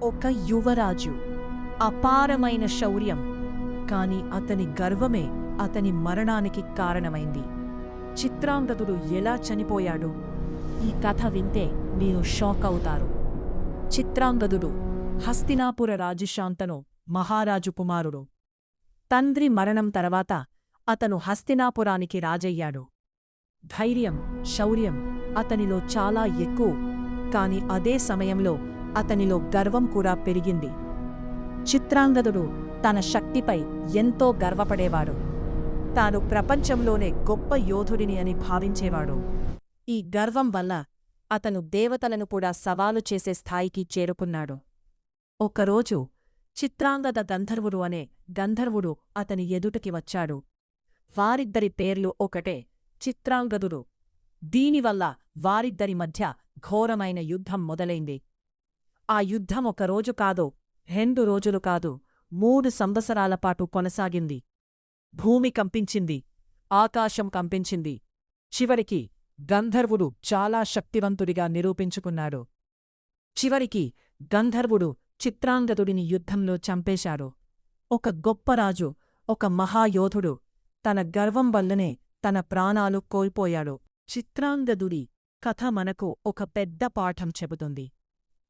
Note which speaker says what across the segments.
Speaker 1: ఒక యువరాజు, అపారమైన శౌర్యం, కాని అతని గర్వమే అతని మరణానికి కారణమైంది. చిత్రాంగదుడు ఎలా చనిపోయాడు? ఈ కథ వింటే మీరు షాక్ అవుతారు. చిత్రాంగదుడు హస్తినాపుర రాజుశాంతను మహారాజు కుమారుడు. తండ్రి మరణం తర్వాత అతను హస్తినాపురానికి రాజయ్యాడు. ధైర్యం, శౌర్యం అతనిలో చాలా ఎక్కువ, కాని అదే సమయంలో అతనిలో గర్వం కూడా పెరిగింది. చిత్రాంగదుడు తన శక్తిపై ఎంతో గర్వపడేవాడు. తాను ప్రపంచంలోనే గొప్ప యోధుడిని అని భావించేవాడు. ఈ గర్వం వల్ల అతను దేవతలను కూడా సవాలు చేసే స్థాయికి చేరుకున్నాడు. ఒకరోజు చిత్రాంగద గంధర్వుడు అనే గంధర్వుడు అతని ఎదుటకి వచ్చాడు. వారిద్దరి పేర్లు ఒకటే, చిత్రాంగదుడు. దీనివల్ల వారిద్దరి మధ్య ఘోరమైన యుద్ధం మొదలైంది. ఆ యుద్ధం ఒకరోజు కాదు, 2 రోజులు కాదు, 3 సంవత్సరాలపాటు కొనసాగింది. భూమి కంపించింది, ఆకాశం కంపించింది. చివరికి గంధర్వుడు చాలా శక్తివంతుడిగా నిరూపించుకున్నాడు. చివరికి గంధర్వుడు చిత్రాంగదుడిని యుద్ధంలో చంపేశాడు. ఒక గొప్పరాజు, ఒక మహాయోధుడు తన గర్వం వల్లనే తన ప్రాణాలు కోల్పోయాడు. చిత్రాంగదుడి కథ మనకు ఒక పెద్ద పాఠం చెబుతుంది.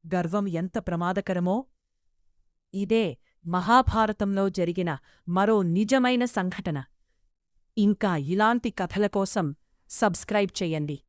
Speaker 1: గర్వం ఎంత ప్రమాదకరమో. ఇదే మహాభారతంలో జరిగిన మరో నిజమైన సంఘటన. ఇంకా ఇలాంటి కథల కోసం సబ్స్క్రైబ్ చెయ్యండి.